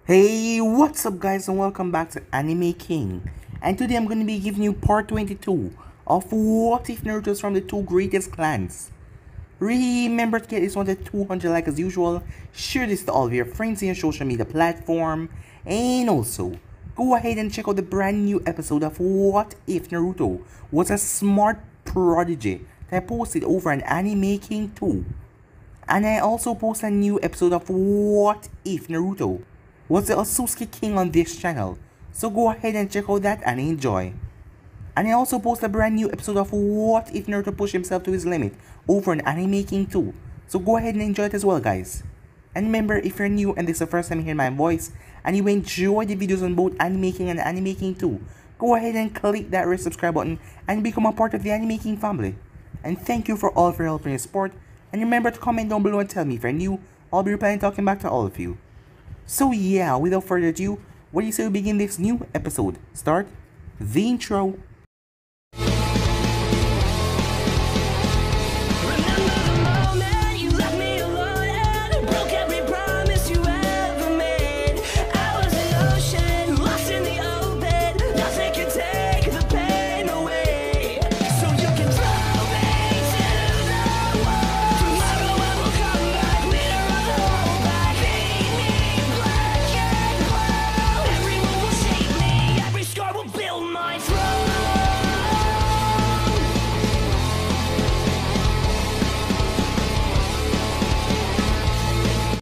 Hey, what's up guys and welcome back to Anime King. And today I'm going to be giving you part 22 of What If Naruto's from the two greatest clans. Remember to get this one to 200 likes as usual, share this to all of your friends in your social media platform, and also go ahead and check out the brand new episode of What If Naruto Was a Smart Prodigy that I posted over on Anime King 2. And I also post a new episode of What If Naruto Was the Otsutsuki King on this channel, so go ahead and check out that and enjoy. And I also post a brand new episode of What If Naruto Pushed Himself to His Limit over on Anime King 2, so go ahead and enjoy it as well guys. And remember, if you're new and this is the first time hearing my voice, and you enjoy the videos on both Anime King and Anime King 2, go ahead and click that red subscribe button and become a part of the Anime King family. And thank you for all of your help and your support, and remember to comment down below and tell me if you're new. I'll be replying and talking back to all of you. So yeah, without further ado, what do you say we begin this new episode? Start the intro.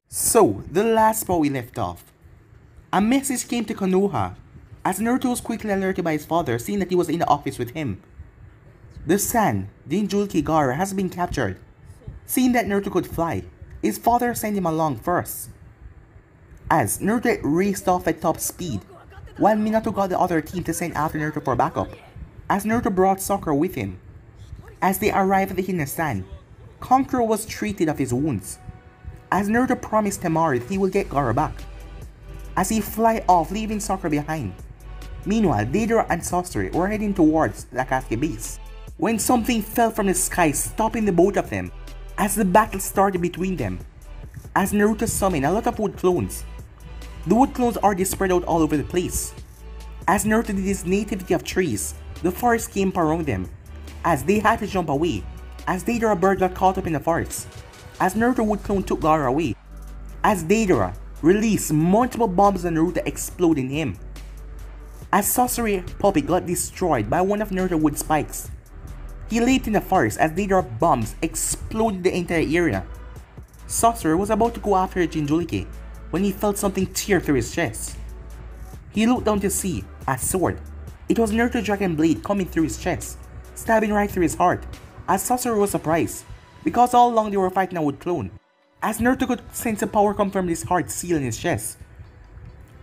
So, the last spot we left off. A message came to Konoha, as Naruto was quickly alerted by his father, seeing that he was in the office with him. The son, Jinchuriki Gaara, has been captured. Seeing that Naruto could fly, his father sent him along first. As Naruto raced off at top speed, while Minato got the other team to send after Naruto for backup, as Naruto brought Sakura with him. As they arrived at the hidden stand, Kankuro was treated of his wounds, as Naruto promised Temari that he will get Gaara back, as he fly off leaving Sakura behind. Meanwhile, Deidara and Sasori were heading towards the Akatsuki base, when something fell from the sky, stopping the both of them, as the battle started between them, as Naruto summoned a lot of wood clones. The wood clones are spread out all over the place. As Naruto did his nativity of trees, the forest came around them, as they had to jump away, as Deidara bird got caught up in the forest. As Naruto wood clone took Gaara away, as Deidara released multiple bombs on Naruto, exploding him. As Sasori puppy got destroyed by one of Naruto wood spikes. He leaped in the forest as Deidara bombs exploded the entire area. Sasori was about to go after Jinchuriki when he felt something tear through his chest. He looked down to see a sword. It was Naruto Dragon Blade coming through his chest, stabbing right through his heart, as Sasori was surprised, because all along they were fighting a wood clone, as Naruto could sense the power come from this heart seal in his chest.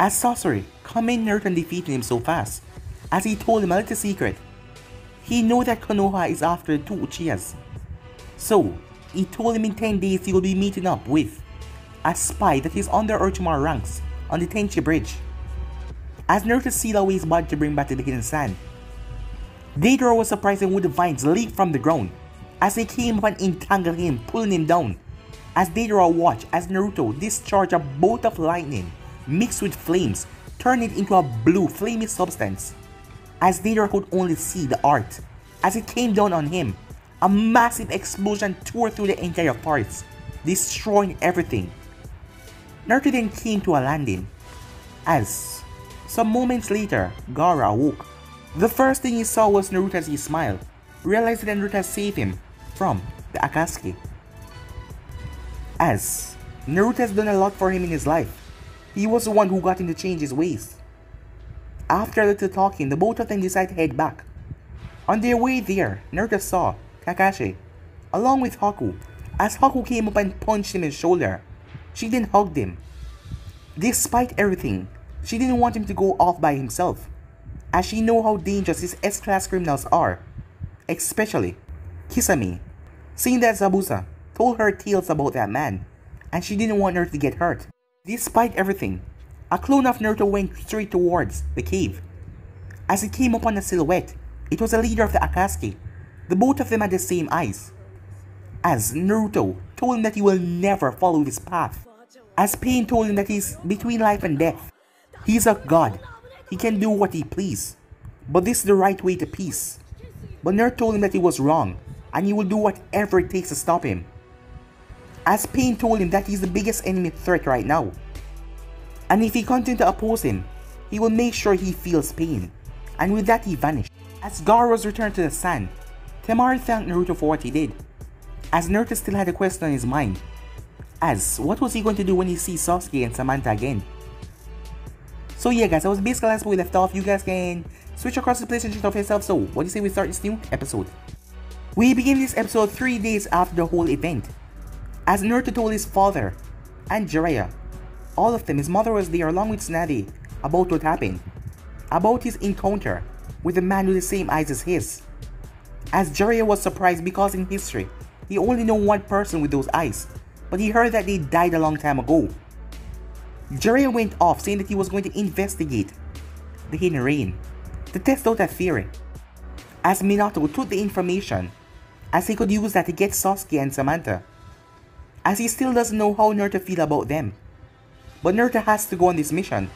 As Sasori commended Naruto and defeated him so fast, as he told him a little secret. He knew that Konoha is after the two Uchihas, so he told him in 10 days he will be meeting up with a spy that is under Orochimaru ranks on the Tenchi Bridge. As Naruto sealed away his body to bring back to the hidden sand, Deidara was surprised when wood vines leaped from the ground, as they came up and entangled him, pulling him down. As Deidara watched as Naruto discharged a bolt of lightning mixed with flames, turning it into a blue flamey substance. As Deidara could only see the art, as it came down on him, a massive explosion tore through the entire forest, destroying everything. Naruto then came to a landing, as some moments later, Gaara awoke. The first thing he saw was Naruto as he smiled, realizing that Naruto had saved him from the Akatsuki. As Naruto has done a lot for him in his life, he was the one who got him to change his ways. After a little talking, the both of them decided to head back. On their way there, Naruto saw Kakashi, along with Haku, as Haku came up and punched him in the shoulder. She then hugged him. Despite everything, she didn't want him to go off by himself, as she knew how dangerous these S-class criminals are, especially Kisame, seeing that Zabuza told her tales about that man, and she didn't want Naruto to get hurt. Despite everything, a clone of Naruto went straight towards the cave. As it came upon a silhouette, it was the leader of the Akatsuki. The both of them had the same eyes. As Naruto told him that he will never follow this path, as Pain told him that he's between life and death. He's a god. He can do what he please. But this is the right way to peace. But Naruto told him that he was wrong, and he will do whatever it takes to stop him. As Pain told him that he's the biggest enemy threat right now. And if he continues to oppose him, he will make sure he feels pain. And with that he vanished. As Gaara was returned to the sand, Temari thanked Naruto for what he did, as Naruto still had a question on his mind. As, what was he going to do when he sees Sasuke and Samantha again? So yeah guys, that was basically last where we left off. You guys can switch across the place and check out for yourself. So, what do you say we start this new episode? We begin this episode 3 days after the whole event, as Naruto told his father and Jiraiya, all of them, his mother was there along with Tsunade, about what happened, about his encounter with a man with the same eyes as his. As Jiraiya was surprised because in history, he only knew one person with those eyes, but he heard that they died a long time ago. Jiraiya went off saying that he was going to investigate the Hidden Rain to test out that theory, as Minato took the information as he could use that to get Sasuke and Samantha, as he still doesn't know how Naruto feels about them. But Naruto has to go on this mission,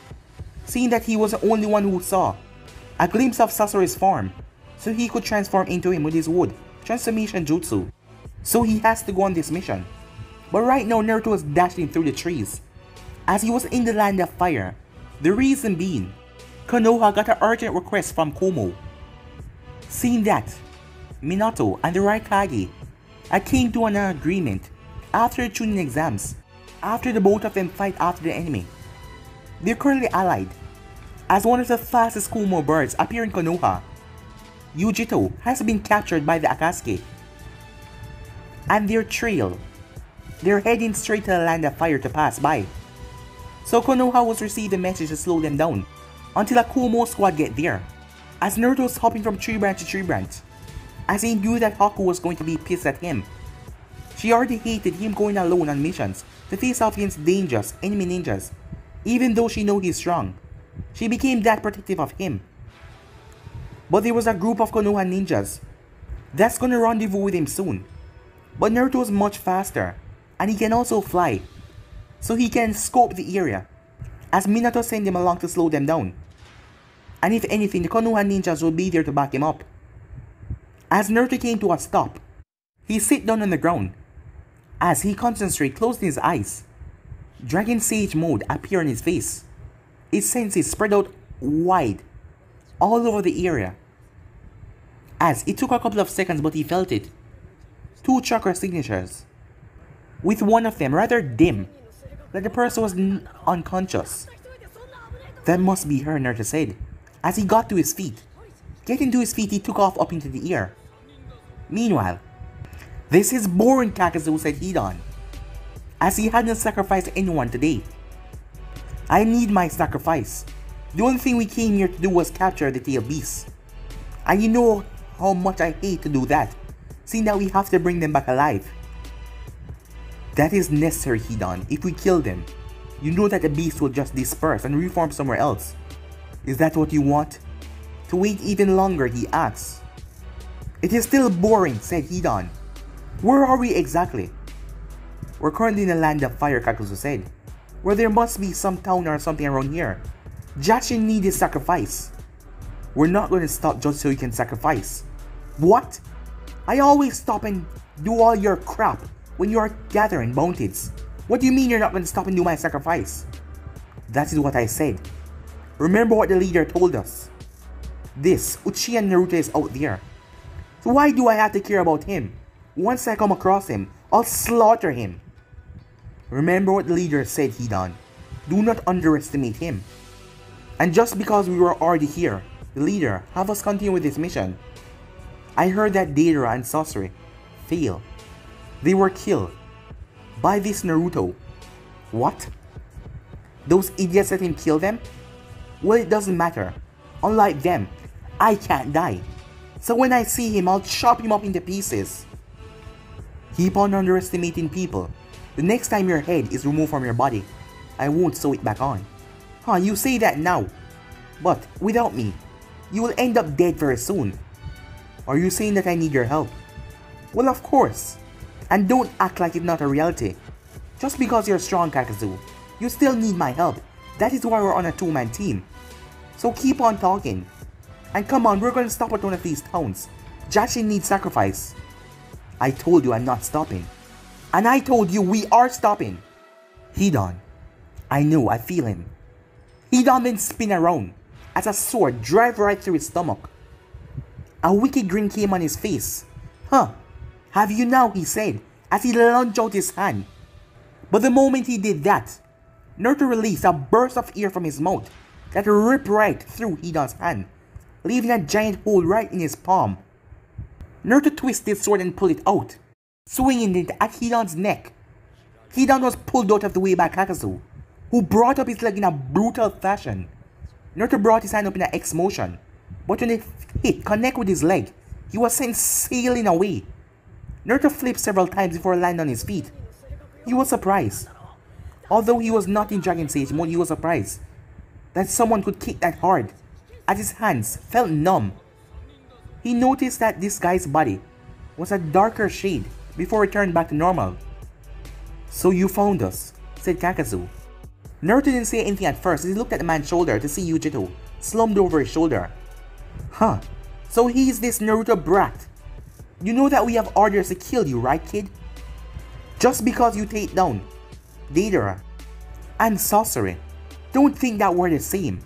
seeing that he was the only one who saw a glimpse of Sasuke's form, so he could transform into him with his wood transformation jutsu. So he has to go on this mission. But right now Naruto is dashing through the trees, as he was in the land of fire. The reason being, Konoha got an urgent request from Komo. Seeing that, Minato and the Raikage had came to an agreement after the Chunin exams, after the both of them fight after the enemy. They're currently allied, as one of the fastest Kumo birds appear in Konoha, Yujito, has been captured by the Akatsuki. And their trail, they're heading straight to the land of fire to pass by. So Konoha was received a message to slow them down until a Kumo squad get there, as Naruto was hopping from tree branch to tree branch, as he knew that Haku was going to be pissed at him. She already hated him going alone on missions to face off against dangerous enemy ninjas. Even though she knows he's strong, she became that protective of him. But there was a group of Konoha ninjas that's gonna rendezvous with him soon. But Naruto is much faster, and he can also fly, so he can scope the area, as Minato sent him along to slow them down. And if anything, the Konoha ninjas will be there to back him up. As Naruto came to a stop, he sit down on the ground. As he concentrates, closing his eyes, Dragon Sage mode appear on his face. His senses spread out wide, all over the area. As it took a couple of seconds, but he felt it. 2 chakra signatures, with one of them rather dim, that the person was unconscious. That must be her, Naruto said, as he got to his feet. Getting to his feet, he took off up into the air. Meanwhile, this is boring, Kakazu, said Hidan, as he hadn't sacrificed anyone today. I need my sacrifice. The only thing we came here to do was capture the tail beasts. And you know how much I hate to do that, seeing that we have to bring them back alive. That is necessary, Hidan. If we kill them, you know that the beasts will just disperse and reform somewhere else. Is that what you want? To wait even longer, he asks. It is still boring, said Hidan. Where are we exactly? We're currently in the land of fire, Kakazu said, where there must be some town or something around here. Jashin needs his sacrifice. We're not going to stop just so you can sacrifice. What? I always stop and do all your crap when you are gathering bounties. What do you mean you're not going to stop and do my sacrifice? That is what I said. Remember what the leader told us. This Uchiha Naruto is out there. So why do I have to care about him? Once I come across him, I'll slaughter him. Remember what the leader said, Hidan. Do not underestimate him. And just because we were already here, the leader have us continue with this mission. I heard that Deidara and Sasori failed. They were killed by this Naruto. What? Those idiots let him kill them? Well, it doesn't matter. Unlike them, I can't die. So when I see him, I'll chop him up into pieces. Keep on underestimating people. The next time your head is removed from your body, I won't sew it back on. Huh, you say that now. But without me, you will end up dead very soon. Are you saying that I need your help? Well, of course. And don't act like it's not a reality. Just because you're strong, Kakazu, you still need my help. That is why we're on a two-man team. So keep on talking. And come on, we're gonna stop at one of these towns. Jashin needs sacrifice. I told you I'm not stopping. And I told you we are stopping. Hidan. I know, I feel him. Hidan then spin around as a sword drive right through his stomach. A wicked grin came on his face. Huh, have you now, he said, as he lunged out his hand. But the moment he did that, Naruto released a burst of air from his mouth that ripped right through Hidan's hand, leaving a giant hole right in his palm. Naruto twisted his sword and pulled it out, swinging it at Hidan's neck. Hidan was pulled out of the way by Kakazu, who brought up his leg in a brutal fashion. Naruto brought his hand up in an X motion, but when it hit connect with his leg, he was sent sailing away. Naruto flipped several times before landing on his feet. He was surprised. Although he was not in Dragon Sage mode, he was surprised that someone could kick that hard, as his hands felt numb. He noticed that this guy's body was a darker shade before it turned back to normal. So you found us, said Kakazu. Naruto didn't say anything at first as he looked at the man's shoulder to see Yujito slumped over his shoulder. Huh, so he's this Naruto brat. You know that we have orders to kill you, right, kid? Just because you take down Deidara and Sorcery. Don't think that we're the same.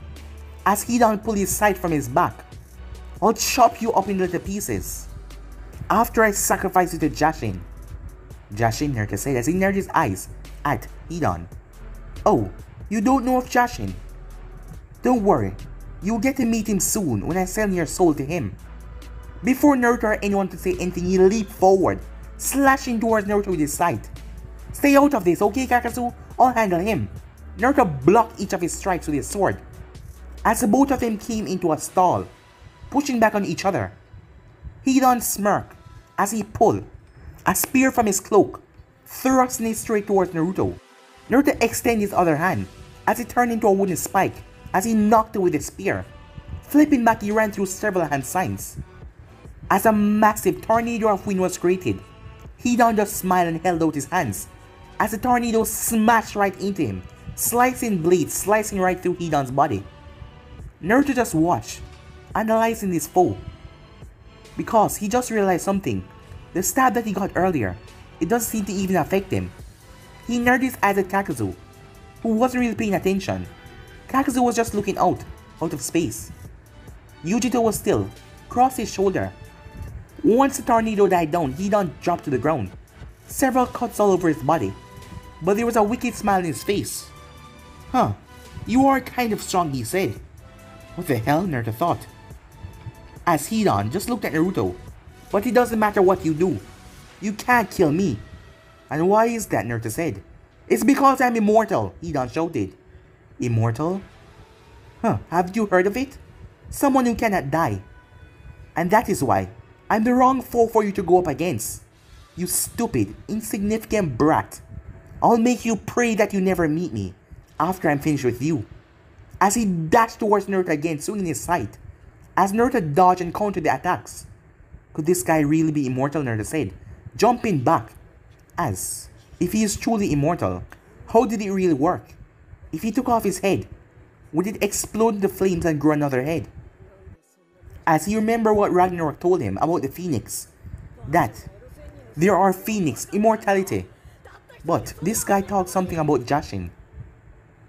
As Hidan pulled his sight from his back, I'll chop you up in little pieces. After I sacrifice you to Jashin. Jashin, Naruto said as he narrowed his eyes at Hidan. Oh, you don't know of Jashin? Don't worry, you'll get to meet him soon when I sell your soul to him. Before Naruto or anyone could say anything, he leaped forward, slashing towards Naruto with his sight. Stay out of this, okay, Kakazu? I'll handle him. Naruto blocked each of his strikes with his sword, as both of them came into a stall, pushing back on each other. Hidan smirked as he pulled a spear from his cloak, thrusting it straight towards Naruto. Naruto extended his other hand as it turned into a wooden spike as he knocked it with his spear. Flipping back, he ran through several hand signs. As a massive tornado of wind was created, Hidan just smiled and held out his hands as the tornado smashed right into him, slicing blades slicing right through Hidan's body. Naruto just watched, analyzing his foe, because he just realized something. The stab that he got earlier, it doesn't seem to even affect him. He narrowed his eyes at Kakazu, who wasn't really paying attention. Kakazu was just looking out of space. Yujito was still, crossed his shoulder. Once the tornado died down, Hidan dropped to the ground. Several cuts all over his body, but there was a wicked smile in his face. Huh, you are kind of strong, he said. What the hell, Naruto thought. As Hidan just looked at Naruto. But it doesn't matter what you do. You can't kill me. And why is that, Naruto said. It's because I'm immortal, Hidan shouted. Immortal? Huh, have you heard of it? Someone who cannot die. And that is why I'm the wrong foe for you to go up against. You stupid, insignificant brat. I'll make you pray that you never meet me after I'm finished with you. As he dashed towards Naruto again, swinging his sight. As Naruto dodged and countered the attacks. Could this guy really be immortal, Naruto said, jumping back. As, if he is truly immortal, how did it really work? If he took off his head, would it explode into flames and grow another head? As he remembered what Ragnarok told him about the Phoenix, that there are Phoenix, immortality. But this guy talked something about Jashin.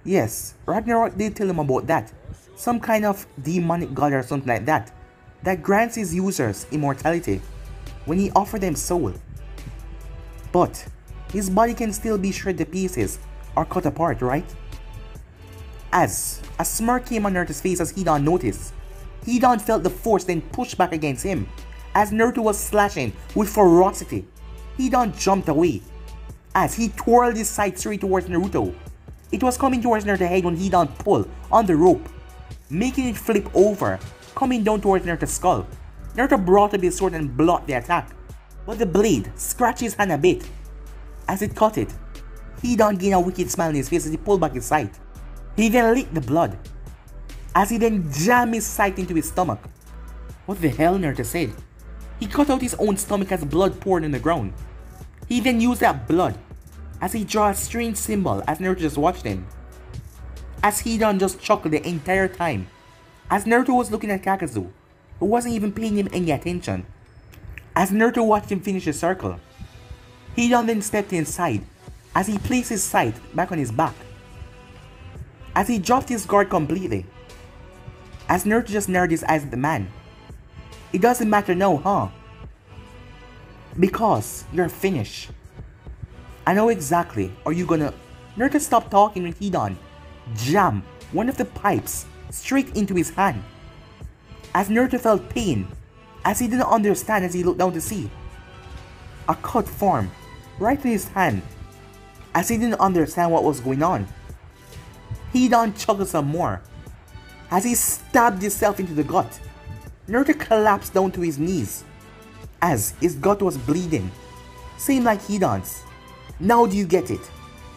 Yes, Ragnarok did tell him about that. Some kind of demonic god or something like that grants his users immortality when he offers them soul. But his body can still be shred to pieces or cut apart, right? As a smirk came on Naruto's face as Hidan noticed, Hidan felt the force then pushed back against him. As Naruto was slashing with ferocity, Hidan jumped away as he twirled his sight straight towards Naruto. It was coming towards Naruto's head when Hidan pulled on the rope, making it flip over, coming down towards Naruto's skull. Naruto brought up his sword and blocked the attack, but the blade scratched his hand a bit. As it cut it, Hidan gained a wicked smile on his face as he pulled back his sight. He then licked the blood, as he then jammed his sight into his stomach. What the hell, Naruto said. He cut out his own stomach as blood poured on the ground. He then used that blood as he drew a strange symbol as Naruto just watched him. as Hidan just chuckled the entire time, as Naruto was looking at Kakazu, who wasn't even paying him any attention. As Naruto watched him finish the circle, Hidan then stepped inside as he placed his sight back on his back. As he dropped his guard completely, as Naruto just narrowed his eyes at the man. It doesn't matter now, huh? Because you're finished. I know exactly. Are you gonna... Naruto stopped talking when Hidan jammed one of the pipes straight into his hand. As Naruto felt pain, as he didn't understand as he looked down to see a cut form right in his hand, as he didn't understand what was going on. Hidan chuckled some more as he stabbed himself into the gut. Naruto collapsed down to his knees as his gut was bleeding, same like Hidan's. Now do you get it?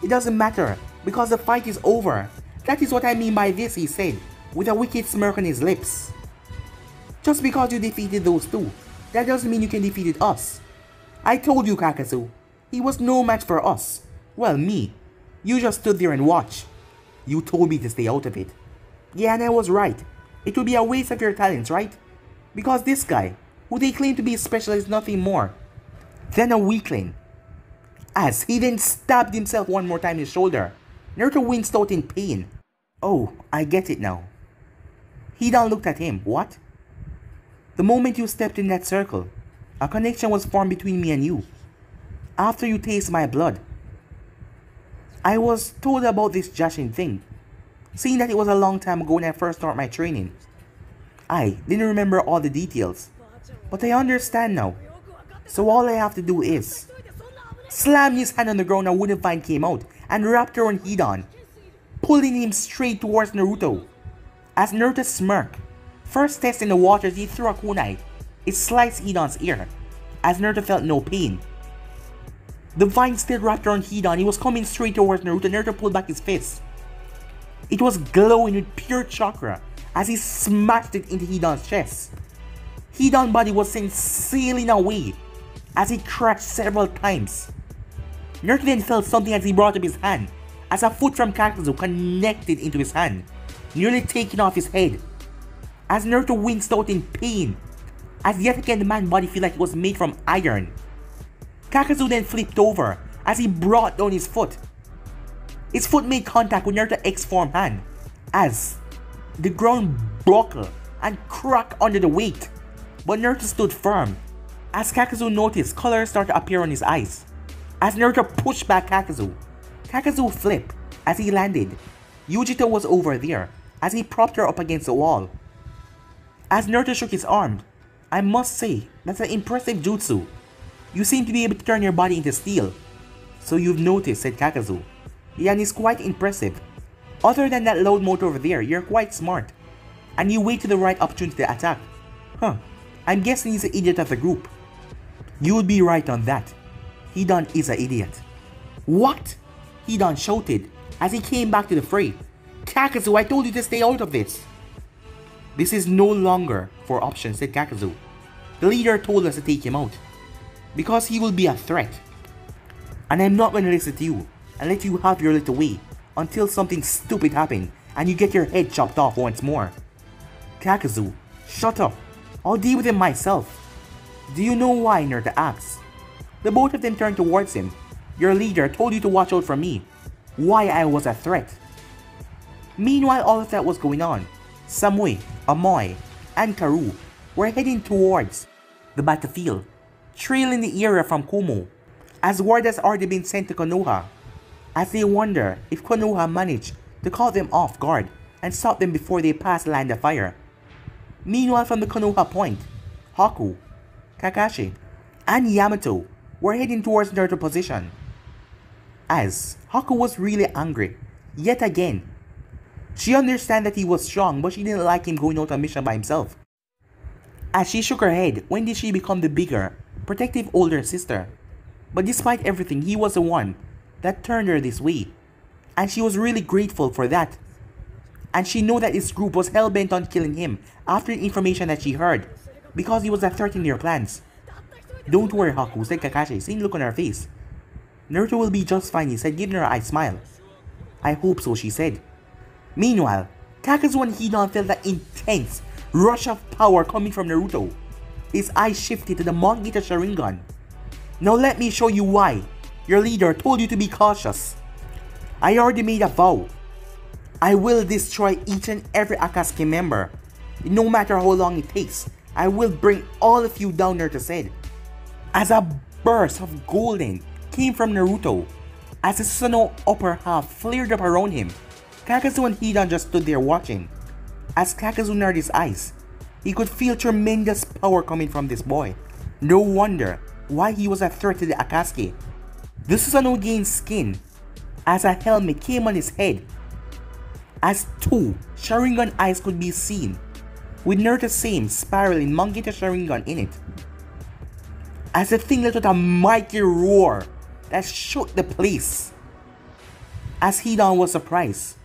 It doesn't matter because the fight is over. That is what I mean by this, he said, with a wicked smirk on his lips. Just because you defeated those two, that doesn't mean you can defeat us. I told you, Kakazu, he was no match for us. Well, me. You just stood there and watched. You told me to stay out of it. Yeah, and I was right. It would be a waste of your talents, right? Because this guy, who they claim to be special, is nothing more than a weakling. As he then stabbed himself one more time in his shoulder, Naruto winced out in pain. Oh, I get it now. Hidan looked at him. What? The moment you stepped in that circle, a connection was formed between me and you. After you taste my blood. I was told about this Jashin thing, seeing that it was a long time ago when I first started my training. I didn't remember all the details, but I understand now. So all I have to do is slam his hand on the ground. A wooden vine came out and wrapped around Hidan, pulling him straight towards Naruto. As Naruto smirked, first testing the waters, he threw a kunai. It sliced Hidan's ear, as Naruto felt no pain. The vine still wrapped around Hidan. He was coming straight towards Naruto. Naruto pulled back his fist. It was glowing with pure chakra as he smashed it into Hidan's chest. Hidan's body was sent sailing away as he crashed several times. Naruto then felt something as he brought up his hand, as a foot from Kakazu connected into his hand, nearly taking off his head. As Naruto winced out in pain, as yet again the man's body felt like it was made from iron. Kakazu then flipped over as he brought down his foot. His foot made contact with Naruto's X-form hand as the ground buckled and cracked under the weight. But Naruto stood firm as Kakazu noticed colors started to appear on his eyes. As Naruto pushed back Kakazu, Kakazu flipped as he landed. Yujito was over there as he propped her up against the wall. As Naruto shook his arm, I must say that's an impressive jutsu. You seem to be able to turn your body into steel. So you've noticed, said Kakazu. Yeah, and it's quite impressive. Other than that loud motor over there, you're quite smart. And you wait to the right opportunity to attack. Huh, I'm guessing he's the idiot of the group. You would be right on that. Hidan is an idiot. What? Hidan shouted as he came back to the fray. Kakazu, I told you to stay out of this. This is no longer for options, said Kakazu. The leader told us to take him out, because he will be a threat. And I'm not going to listen to you and let you have your little way until something stupid happens and you get your head chopped off once more. Kakazu, shut up. I'll deal with him myself. Do you know why? Naruto asked. The both of them turned towards him. Your leader told you to watch out for me. Why I was a threat. Meanwhile, all of that was going on. Samui, Amoy, and Karu were heading towards the battlefield, trailing the area from Kumo, as word has already been sent to Konoha, as they wonder if Konoha managed to caught them off guard and stop them before they passed Land of Fire. Meanwhile, from the Konoha point, Haku, Kakashi, and Yamato were heading towards Naruto's position. As Haku was really angry, yet again. She understood that he was strong, but she didn't like him going out on a mission by himself. As she shook her head, when did she become the bigger, protective older sister? But despite everything, he was the one that turned her this way. And she was really grateful for that. And she knew that this group was hell-bent on killing him after the information that she heard, because he was a threat in their plans. Don't worry, Haku, said Kakashi, seeing the look on her face. Naruto will be just fine, he said, giving her a smile. I hope so, she said. Meanwhile, Kakazu and Hidan felt that intense rush of power coming from Naruto. His eyes shifted to the Monk Eater Sharingan. Now let me show you why. Your leader told you to be cautious. I already made a vow. I will destroy each and every Akatsuki member. No matter how long it takes, I will bring all of you down, Naruto said. As a burst of golden came from Naruto, as the Susanoo upper half flared up around him, Kakazu and Hidan just stood there watching. As Kakazu narrowed his eyes, he could feel tremendous power coming from this boy. No wonder why he was a threat to the Akatsuki. The Susanoo gained skin as a helmet came on his head, as two Sharingan eyes could be seen, with Naruto's same spiraling Monk Eater Sharingan in it. As the thing let out a mighty roar that shook the place. As Hidan was surprised.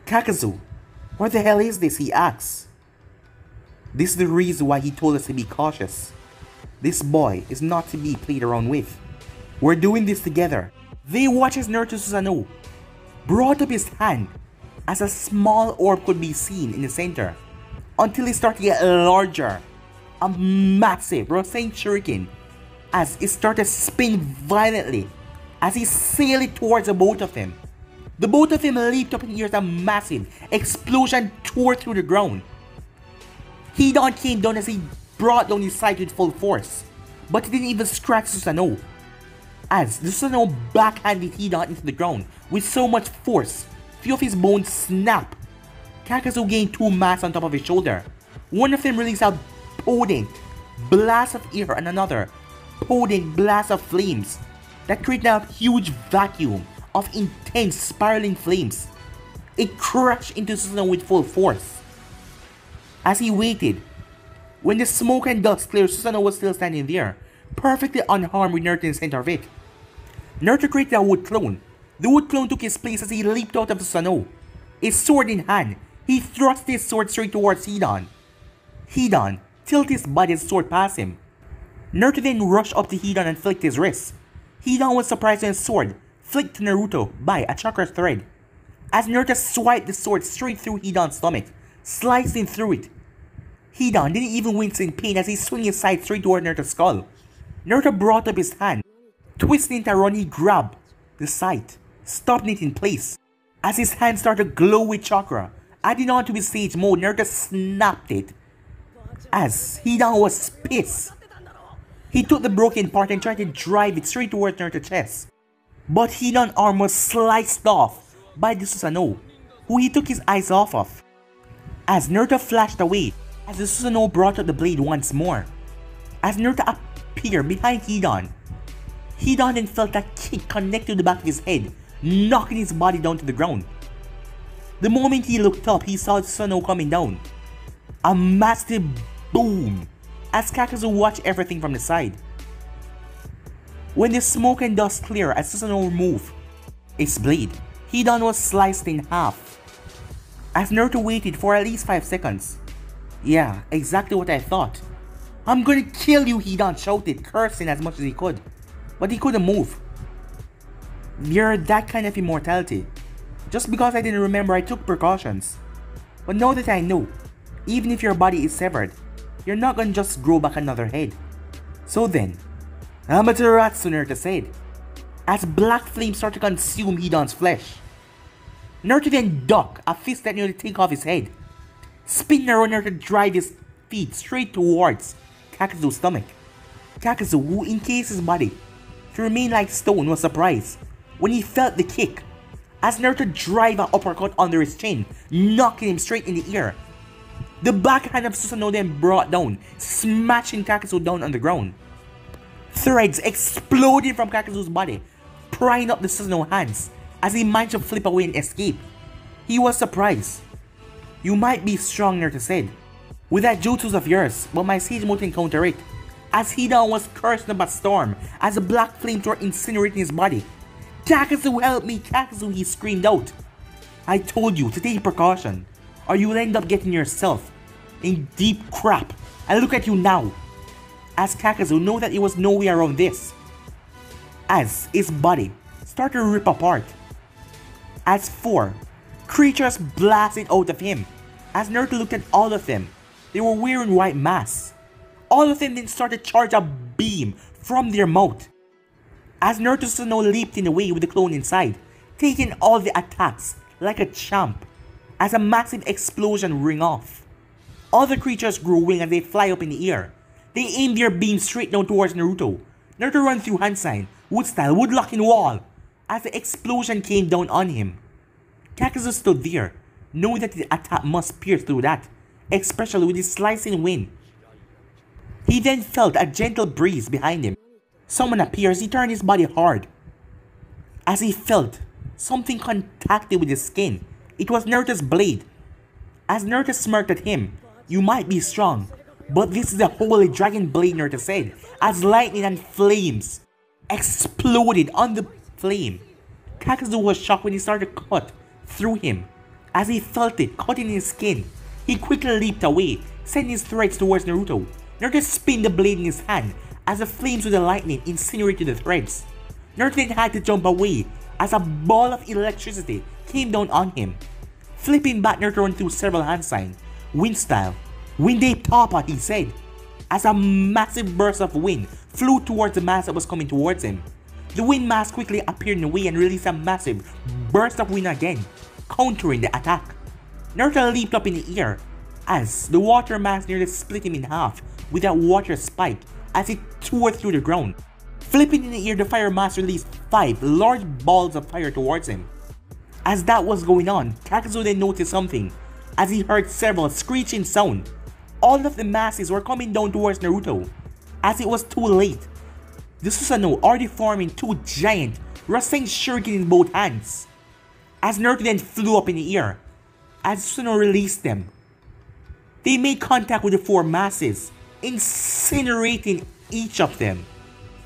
Kakazu, what the hell is this? He asks. This is the reason why he told us to be cautious. This boy is not to be played around with. We're doing this together. They watch as Naruto Susanoo brought up his hand as a small orb could be seen in the center, until it started to get larger. A massive Rasen Shuriken as it started to spin violently as he sailed towards the both of them. The both of them leaped up in the air as a massive explosion tore through the ground. Hidan came down as he brought down his side with full force, but it didn't even scratch Susanoo. As the Susanoo backhanded Hidan into the ground with so much force, few of his bones snapped. Kakazu gained two masks on top of his shoulder. One of them released a potent blast of air and another potent blast of flames that created a huge vacuum of intense spiraling flames. It crashed into Susanoo with full force. As he waited, when the smoke and dust cleared, Susanoo was still standing there, perfectly unharmed with Naruto in the center of it. Naruto created a wood clone. The wood clone took his place as he leaped out of Susanoo. His sword in hand, he thrust his sword straight towards Hidan. Hidan tilted his body as the sword past him. Naruto then rushed up to Hidan and flicked his wrist. Hidan was surprised when his sword flicked to Naruto by a chakra thread. As Naruto swiped the sword straight through Hidan's stomach, slicing through it. Hidan didn't even wince in pain as he swung his side straight toward Naruto's skull. Naruto brought up his hand. Twisting to run, he grabbed the side, stopping it in place. As his hand started to glow with chakra, adding on to his sage mode, Naruto snapped it. As Hidan was pissed, he took the broken part and tried to drive it straight towards Naruto's chest. But Hidan's arm was sliced off by the Susanoo, who he took his eyes off of. As Naruto flashed away, as the Susanoo brought up the blade once more. As Naruto appeared behind Hidan, Hidan then felt a kick connect to the back of his head, knocking his body down to the ground. The moment he looked up, he saw the Susanoo coming down. A massive boom as Kakazu watched everything from the side. When the smoke and dust cleared as Susanoo removed its blade, Hidan was sliced in half. As Naruto waited for at least 5 seconds. Yeah, exactly what I thought. I'm gonna kill you, Hidan shouted, cursing as much as he could. But he couldn't move. You're that kind of immortality. Just because I didn't remember, I took precautions. But now that I know, even if your body is severed, you're not gonna just grow back another head. So then, Amaterasu, Naruto said, as black flames started to consume Hidan's flesh. Naruto then ducked a fist that nearly took off his head, spinning around Naruto to drive his feet straight towards Kakazu's stomach. Kakazu, who encased his body to remain like stone, was surprised when he felt the kick as Naruto drive an uppercut under his chin, knocking him straight in the air. The backhand of Susanoo then brought down, smashing Kakazu down on the ground. Threads exploded from Kakazu's body, prying up the Susanoo hands as he managed to flip away and escape. He was surprised. You might be strong, Naruto said, with that jutsus of yours, but my sage mode can counter it. As Hidan was cursing up a storm as the black flames were incinerating his body. Kakazu, help me, Kakazu, he screamed out. I told you to take precaution, or you will end up getting yourself in deep crap. And look at you now. As Kakazu knew that there was no way around this. As his body started to rip apart. As 4 creatures blasting out of him. As Naruto looked at all of them, they were wearing white masks. All of them then started to charge a beam from their mouth. As Naruto Susanoo leaped in the way with the clone inside, taking all the attacks like a champ. As a massive explosion rang off, other creatures grew wings as they fly up in the air. They aim their beams straight down towards Naruto. Naruto ran through hand sign, wood style, wood locking wall, as the explosion came down on him. Kakazu stood there, knowing that the attack must pierce through that, especially with his slicing wind. He then felt a gentle breeze behind him. Someone appears, he turned his body hard. As he felt something contacted with his skin, it was Naruto's blade. As Naruto smirked at him, "You might be strong, but this is the holy dragon blade," Naruto said, as lightning and flames exploded on the flame. Kakazu was shocked when he started to cut through him. As he felt it cutting his skin, he quickly leaped away, sending his threads towards Naruto. Naruto spun the blade in his hand as the flames with the lightning incinerated the threads. Naruto then had to jump away as a ball of electricity came down on him. Flipping back, Naruto ran through several hand signs. Wind style. Winde Papa, he said, as a massive burst of wind flew towards the mass that was coming towards him. The wind mass quickly appeared in the way and released a massive burst of wind again, countering the attack. Naruto leaped up in the air as the water mass nearly split him in half with that water spike as it tore through the ground. Flipping in the air, the fire mass released 5 large balls of fire towards him. As that was going on, Kakazu then noticed something as he heard several screeching sounds. All of the masses were coming down towards Naruto. As it was too late, the Susanoo already forming 2 giant Rasen Shuriken in both hands. As Naruto then flew up in the air, as Susanoo released them, they made contact with the 4 masses, incinerating each of them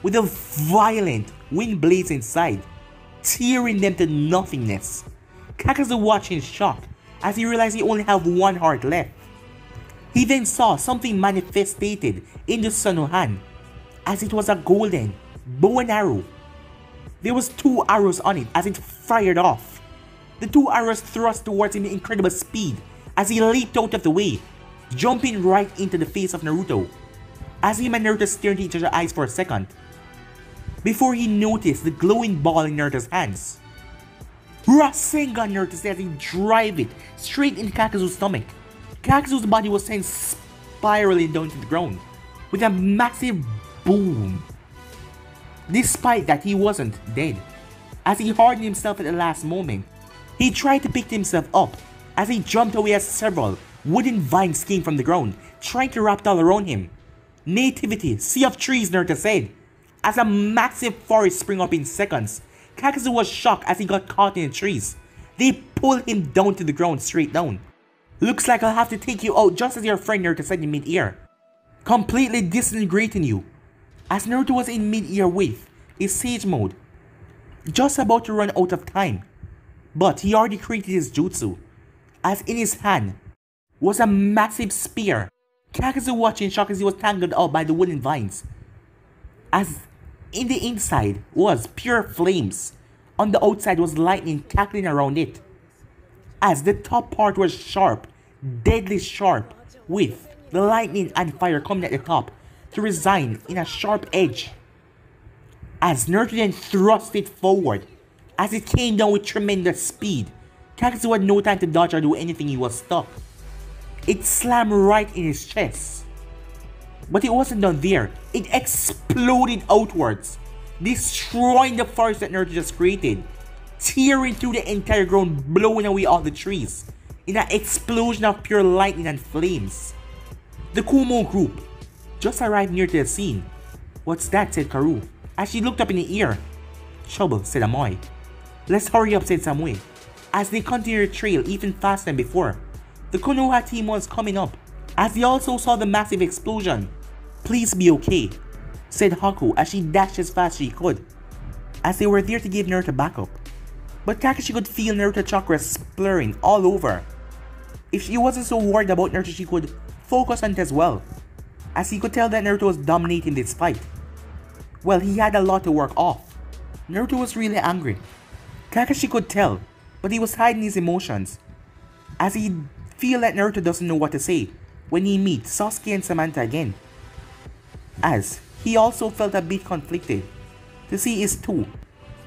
with a violent wind blaze inside, tearing them to nothingness. Kakazu watched in shock as he realized he only had 1 heart left. He then saw something manifested in the Susanoo hand, as it was a golden bow and arrow. There was 2 arrows on it as it fired off. The 2 arrows thrust towards him in incredible speed as he leaped out of the way, jumping right into the face of Naruto. As him and Naruto stared into each other's eyes for a second, before he noticed the glowing ball in Naruto's hands. Rasengan, Naruto said as he drive it straight into Kakazu's stomach. Kakazu's body was sent spiraling down to the ground with a massive boom. Despite that, he wasn't dead. As he hardened himself at the last moment, he tried to pick himself up as he jumped away as several wooden vines came from the ground, trying to wrap all around him. Nativity, sea of trees, Naruto said, as a massive forest sprang up in seconds. Kakazu was shocked as he got caught in the trees. They pulled him down to the ground, straight down. "Looks like I'll have to take you out just as your friend," Naruto said in mid-air, completely disintegrating you. As Naruto was in mid-air with his Sage Mode, just about to run out of time. But he already created his jutsu, as in his hand was a massive spear. Kakazu watched in shock as he was tangled up by the wooden vines, as in the inside was pure flames. On the outside was lightning cackling around it, as the top part was sharp, deadly sharp, with the lightning and fire coming at the top to reside in a sharp edge. As Naruto then thrust it forward, as it came down with tremendous speed, Kakazu had no time to dodge or do anything, he was stuck. It slammed right in his chest. But it wasn't done there, it exploded outwards, destroying the forest that Naruto just created, tearing through the entire ground, blowing away all the trees, in an explosion of pure lightning and flames. The Kumo group just arrived near to the scene. "What's that?" said Karu, as she looked up in the air. "Trouble," said Amoy. "Let's hurry up," said Samui, as they continued the trail even faster than before. The Konoha team was coming up, as they also saw the massive explosion. "Please be okay," said Haku as she dashed as fast as she could, as they were there to give Naruto backup. But Kakashi could feel Naruto chakra splurring all over. If she wasn't so worried about Naruto, she could focus on it as well, as he could tell that Naruto was dominating this fight. Well, he had a lot to work off. Naruto was really angry. Kakashi could tell but he was hiding his emotions, as he feel that Naruto doesn't know what to say when he meets Sasuke and Samantha again. As he also felt a bit conflicted to see his two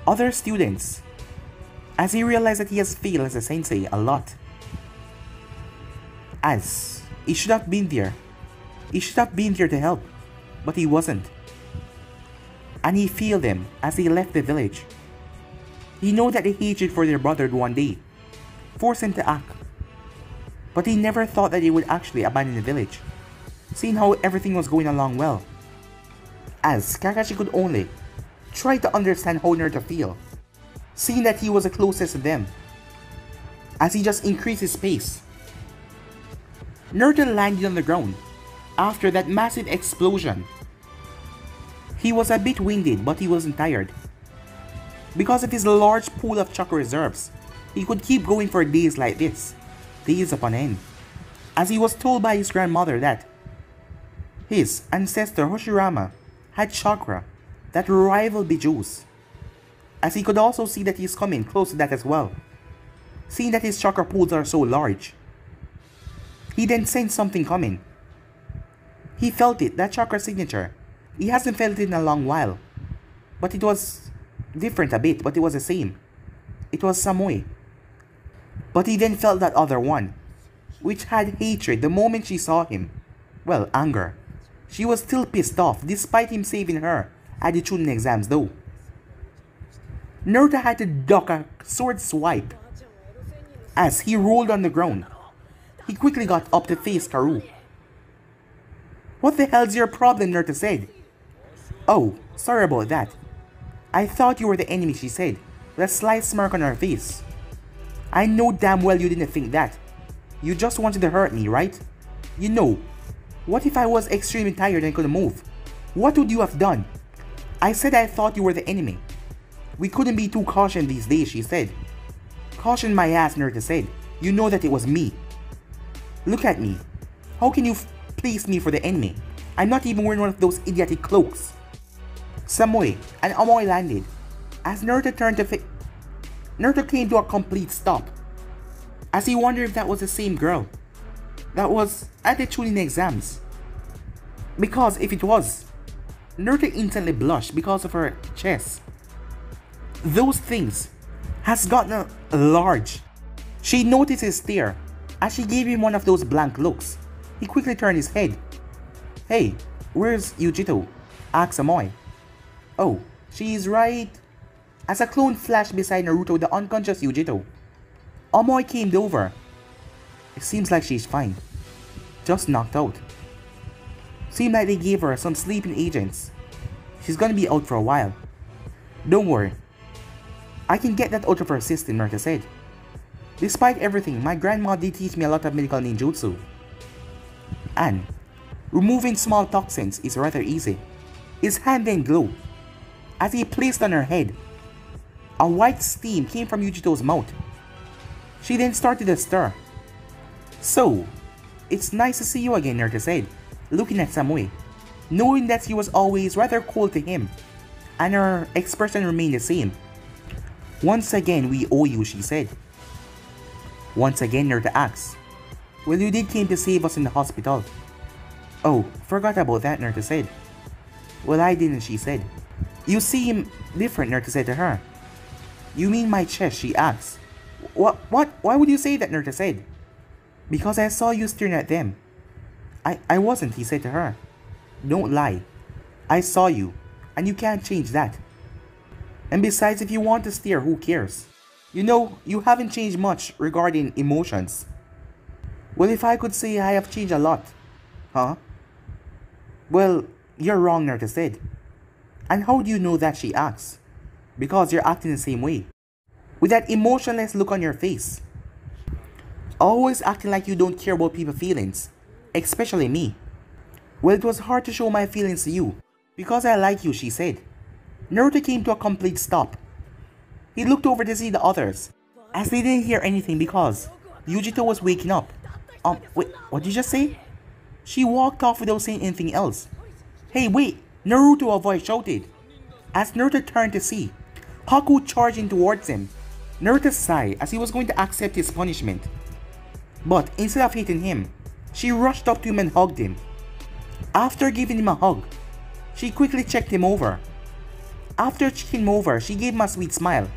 other students, as he realized that he has failed as a sensei a lot. As he should have been there. He should have been there to help, but he wasn't. And he failed them as he left the village. He knew that the hatred for their brother would one day force him to act, but he never thought that he would actually abandon the village, seeing how everything was going along well. As Kakashi could only try to understand how Naruto feel, seeing that he was the closest to them, as he just increased his pace. Naruto landed on the ground after that massive explosion. He was a bit winded, but he wasn't tired. Because of his large pool of chakra reserves, he could keep going for days like this, days upon end, as he was told by his grandmother that his ancestor Hoshirama had chakra that rivaled Bijuu's, as he could also see that he is coming close to that as well, seeing that his chakra pools are so large. He then sensed something coming. He felt it, that chakra signature. He hasn't felt it in a long while, but it was different a bit, but it was the same. It was Samui. But he then felt that other one, which had hatred the moment she saw him. Well, anger. She was still pissed off despite him saving her at the Chunin exams though. Naruto had to duck a sword swipe as he rolled on the ground. He quickly got up to face Karoo. "What the hell's your problem?" Naruto said. "Oh, sorry about that. I thought you were the enemy," she said, with a slight smirk on her face. "I know damn well you didn't think that. You just wanted to hurt me, right? You know, what if I was extremely tired and couldn't move? What would you have done? I said I thought you were the enemy. We couldn't be too cautious these days," she said. "Caution my ass," Naruto said. "You know that it was me. Look at me. How can you place me for the enemy? I'm not even wearing one of those idiotic cloaks." Samui and Amoy landed as Naruto turned to Naruto came to a complete stop, as he wondered if that was the same girl that was at the Chunin exams. Because if it was, Naruto instantly blushed because of her chest. Those things has gotten large. She noticed his stare as she gave him one of those blank looks. He quickly turned his head. "Hey, where's Yujito?" asked Amoy. "Oh, she's right." As a clone flashed beside Naruto, the unconscious Yujito, Amoy came over. "It seems like she's fine. Just knocked out. Seemed like they gave her some sleeping agents. She's gonna be out for a while. Don't worry. I can get that out of her system," Naruto said. "Despite everything, my grandma did teach me a lot of medical ninjutsu. And removing small toxins is rather easy." His hand then glowed as he placed on her head. A white steam came from Yujito's mouth. She then started to stir. "So, it's nice to see you again," Naruto said, looking at Samui, knowing that she was always rather cold to him, and her expression remained the same. "Once again, we owe you," she said. Once again, Naruto asked, "Well, you did came to save us in the hospital." "Oh, forgot about that," Naruto said. "Well, I didn't," she said. "You seem different," Naruto said to her. "You mean my chest?" she asked. What? Why would you say that?" Naruto said. "Because I saw you staring at them." I wasn't," he said to her. "Don't lie. I saw you, and you can't change that. And besides, if you want to stare, who cares? You know, you haven't changed much regarding emotions." "Well, if I could say I have changed a lot." "Huh?" "Well, you're wrong," Naruto said. "And how do you know that?" she asked. "Because you're acting the same way. With that emotionless look on your face. Always acting like you don't care about people's feelings. Especially me." "Well, it was hard to show my feelings to you. Because I like you," she said. Naruto came to a complete stop. He looked over to see the others, as they didn't hear anything because Yujito was waking up. Wait, what did you just say?" She walked off without saying anything else. "Hey, wait!" Naruto, a voice shouted. As Naruto turned to see Haku charging towards him, Naruto sighed as he was going to accept his punishment. But instead of hitting him, she rushed up to him and hugged him. After giving him a hug, she quickly checked him over. After checking him over, she gave him a sweet smile,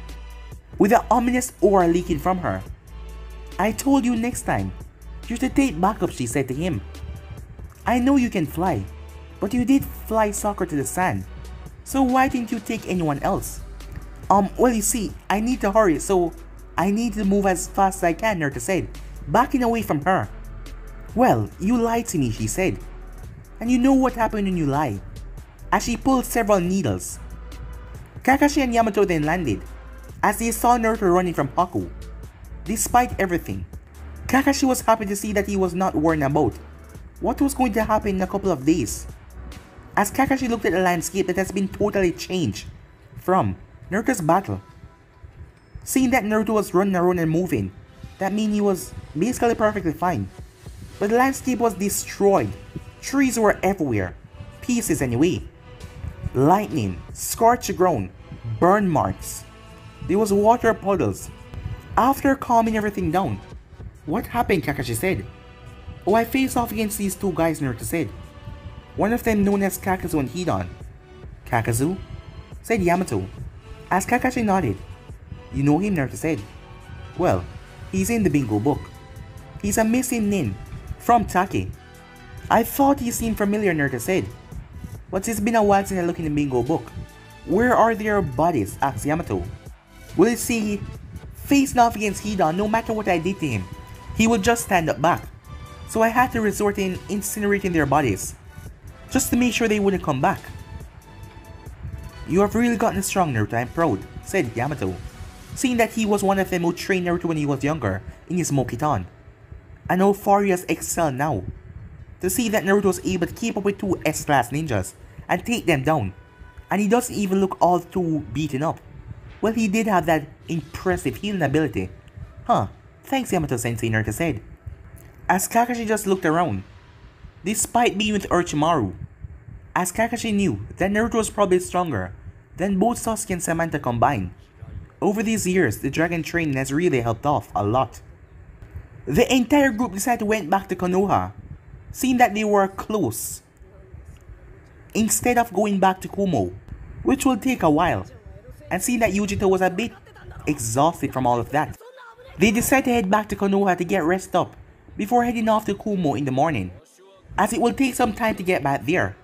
with an ominous aura leaking from her. "I told you next time, you should take backup," she said to him. "I know you can fly, but you did fly Sakura to the sand, so why didn't you take anyone else?" Well, you see, I need to hurry, so I need to move as fast as I can," Naruto said, backing away from her. "Well, you lied to me," she said. "And you know what happened when you lie," as she pulled several needles. Kakashi and Yamato then landed, as they saw Naruto running from Haku. Despite everything, Kakashi was happy to see that he was not worried about what was going to happen in a couple of days, as Kakashi looked at the landscape that has been totally changed from Naruto's battle. Seeing that Naruto was running around and moving, that means he was basically perfectly fine. But the landscape was destroyed. Trees were everywhere. Pieces anyway. Lightning, scorched ground, burn marks. There was water puddles. After calming everything down, "What happened?" Kakashi said. "Oh, I faced off against these two guys," Naruto said. "One of them known as Kakazu and Hidan." "Kakazu?" said Yamato, as Kakashi nodded. "You know him?" Naruto said. "Well, he's in the bingo book. He's a missing nin from Take." "I thought he seemed familiar," Naruto said. "But it's been a while since I looked in the bingo book." "Where are their bodies?" asked Yamato. "Well, you see, facing off against Hidan, no matter what I did to him, he would just stand up back. So I had to resort in incinerating their bodies, just to make sure they wouldn't come back." "You have really gotten strong, Naruto, I'm proud," said Yamato, seeing that he was one of them who trained Naruto when he was younger in his Mokitan, and how far he has excelled now. To see that Naruto was able to keep up with two S-class ninjas and take them down, and he doesn't even look all too beaten up. Well, he did have that impressive healing ability. "Huh, thanks Yamato-sensei," Naruto said, as Kakashi just looked around, despite being with Orochimaru, as Kakashi knew that Naruto was probably stronger than both Sasuke and Samantha combined. Over these years, the dragon training has really helped off a lot. The entire group decided to went back to Konoha, seeing that they were close, instead of going back to Kumo, which will take a while, and seeing that Yujito was a bit exhausted from all of that. They decided to head back to Konoha to get rest up before heading off to Kumo in the morning, as it will take some time to get back there.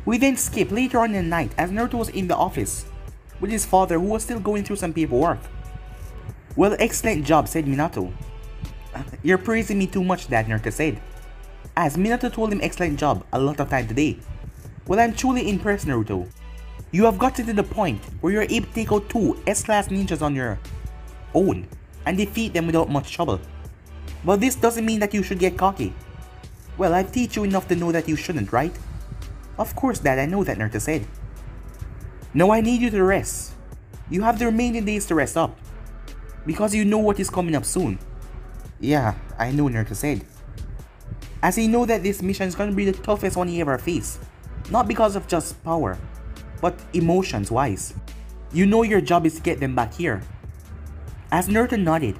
We then skip later on in the night as Naruto was in the office with his father, who was still going through some paperwork. "Well, excellent job," said Minato. "You're praising me too much, Dad," Naruto said, as Minato told him excellent job a lot of time today. "Well, I'm truly impressed, Naruto. You have gotten to the point where you're able to take out two S-class ninjas on your own and defeat them without much trouble. But this doesn't mean that you should get cocky." "Well, I've taught you enough to know that you shouldn't, right?" "Of course, Dad, I know that," Naruto said. "Now I need you to rest. You have the remaining days to rest up, because you know what is coming up soon." "Yeah, I know," Naruto said, as he know that this mission is going to be the toughest one he ever faced, not because of just power, but emotions wise. "You know your job is to get them back here." As Naruto nodded,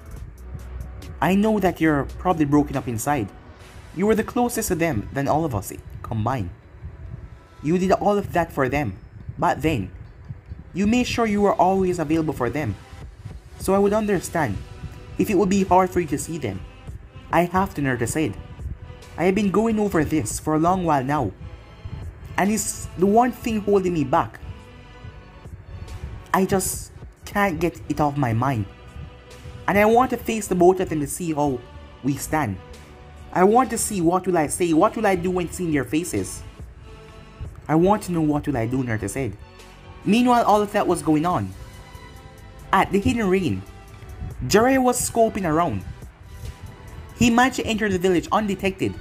"I know that you're probably broken up inside. You were the closest to them than all of us combined. You did all of that for them, but then, you made sure you were always available for them. So I would understand if it would be hard for you to see them." "I have to," Naruto said. "I have been going over this for a long while now, and it's the one thing holding me back. I just can't get it off my mind. And I want to face the both of them to see how we stand. I want to see what will I say, what will I do when seeing their faces. I want to know what will I do," Naruto said. Meanwhile, all of that was going on. At the Hidden Rain, Jiraiya was scoping around. He managed to enter the village undetected,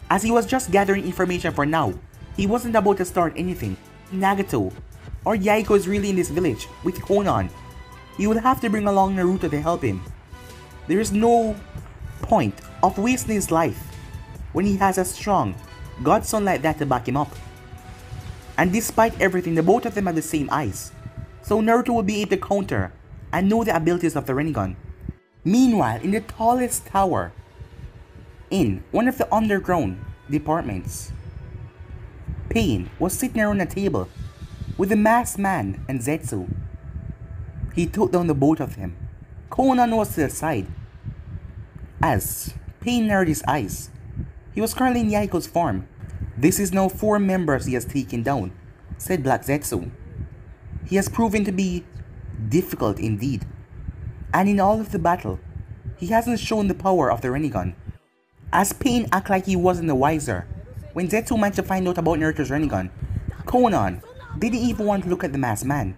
as he was just gathering information for now. He wasn't about to start anything. Nagato or Yaiko is really in this village with Konan. He would have to bring along Naruto to help him. There is no point of wasting his life when he has a strong godson like that to back him up. And despite everything, the both of them have the same eyes, so Naruto will be able to counter and know the abilities of the Rinnegan. Meanwhile, in the tallest tower, in one of the underground departments, Pain was sitting around a table with the masked man and Zetsu. He took down the both of them. Konan was to the side. As Pain narrowed his eyes, he was currently in Yaiko's form. This is now 4 members he has taken down, said Black Zetsu. He has proven to be difficult indeed, and in all of the battle, he hasn't shown the power of the Rinnegan. As Pain acted like he wasn't the wiser, when Zetsu managed to find out about Naruto's Rinnegan, Konan didn't even want to look at the masked man.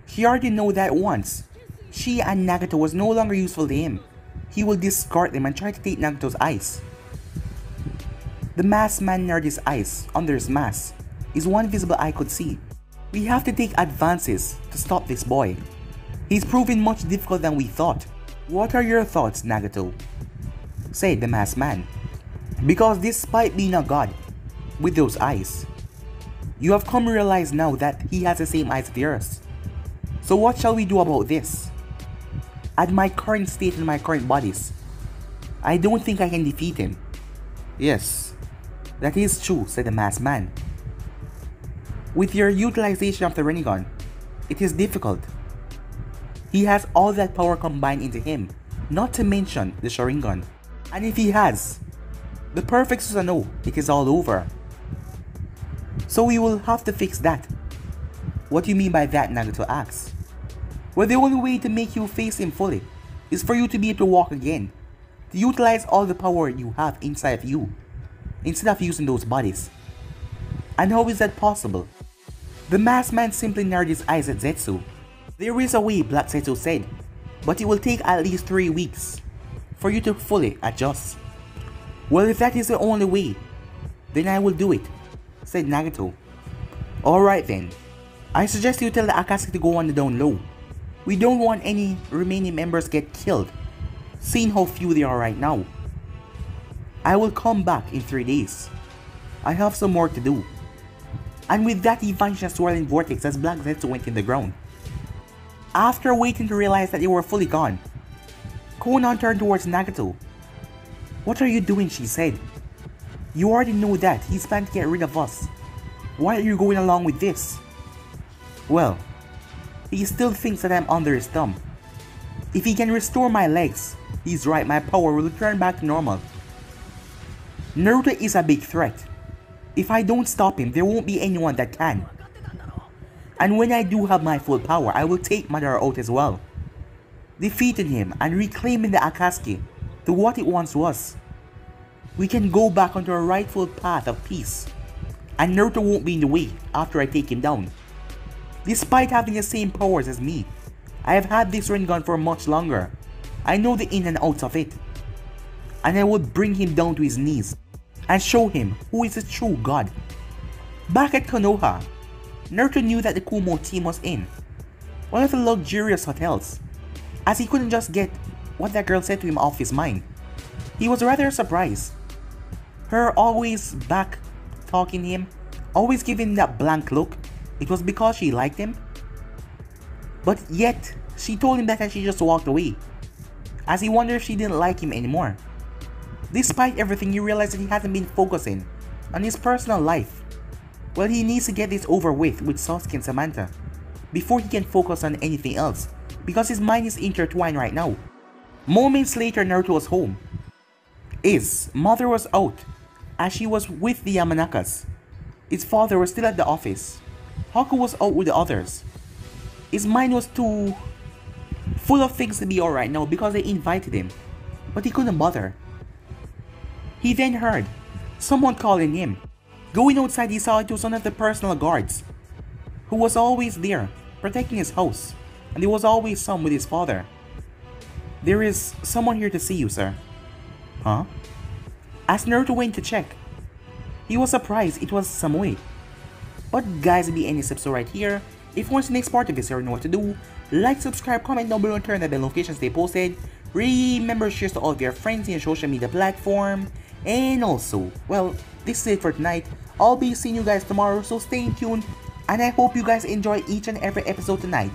He already knew that once she and Nagato was no longer useful to him, he will discard them and try to take Nagato's eyes. The masked man narrowed his eyes under his mask. Is one visible eye could see. We have to take advances to stop this boy. He's proven much difficult than we thought. What are your thoughts, Nagato? Said the masked man. Because despite being a god with those eyes, you have come to realize now that he has the same eyes as yours. So what shall we do about this? At my current state and my current bodies, I don't think I can defeat him. Yes, that is true, said the masked man. With your utilization of the Rinnegan, it is difficult. He has all that power combined into him, not to mention the Sharingan. And if he has the perfect Susanoo, it is all over. So we will have to fix that. What do you mean by that, Nagato asks. Well, the only way to make you face him fully is for you to be able to walk again, to utilize all the power you have inside of you, instead of using those bodies. And how is that possible? The masked man simply narrowed his eyes at Zetsu. There is a way, Black Zetsu said, but it will take at least 3 weeks for you to fully adjust. Well, if that is the only way, then I will do it, said Nagato. Alright then, I suggest you tell the Akatsuki to go on the down low. We don't want any remaining members get killed, seeing how few there are right now. I will come back in 3 days. I have some work to do. And with that, he vanished in a swirling vortex as Black Zetsu went in the ground. After waiting to realize that they were fully gone, Konan turned towards Nagato. What are you doing, she said. You already know that he's planning to get rid of us. Why are you going along with this? Well, he still thinks that I'm under his thumb. If he can restore my legs, he's right, my power will return back to normal. Naruto is a big threat. If I don't stop him, there won't be anyone that can. And when I do have my full power, I will take Madara out as well, defeating him and reclaiming the Akatsuki to what it once was. We can go back onto a rightful path of peace, and Naruto won't be in the way after I take him down. Despite having the same powers as me, I have had this Rinnegan for much longer. I know the in and outs of it. And I would bring him down to his knees and show him who is the true god. Back at Konoha, Naruto knew that the Kumo team was in one of the luxurious hotels, as he couldn't just get what that girl said to him off his mind. He was rather surprised. Her always back talking him, always giving that blank look, it was because she liked him. But yet, she told him that and she just walked away, as he wondered if she didn't like him anymore. Despite everything, he realized that he hasn't been focusing on his personal life. Well, he needs to get this over with Sasuke and Samantha before he can focus on anything else, because his mind is intertwined right now. Moments later, Naruto was home. His mother was out, as she was with the Yamanakas. His father was still at the office. Haku was out with the others. His mind was too full of things to be alright now because they invited him, but he couldn't bother. He then heard someone calling him. Going outside, he saw it was one of the personal guards, who was always there, protecting his house, and there was always some with his father. There is someone here to see you, sir. Huh? As Naruto went to check, he was surprised it was Samui. But guys, it'll be any episode right here. If you want the next part of this, you already know what to do. Like, subscribe, comment down below, and turn the bell notifications stay posted. Remember, share to all of your friends in your social media platform. And also, well, this is it for tonight. I'll be seeing you guys tomorrow, so stay tuned. And I hope you guys enjoy each and every episode tonight.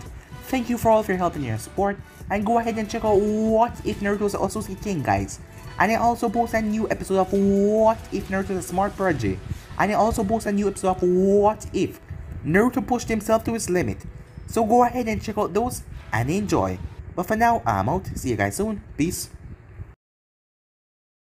thank you for all of your help and your support, and go ahead and check out What If Naruto's Associate King, guys. And I also post a new episode of What If Naruto's a Smart Prodigy, and I also post a new episode of What If Naruto pushed himself to his limit. So go ahead and check out those and enjoy. But for now, I'm out. See you guys soon. Peace.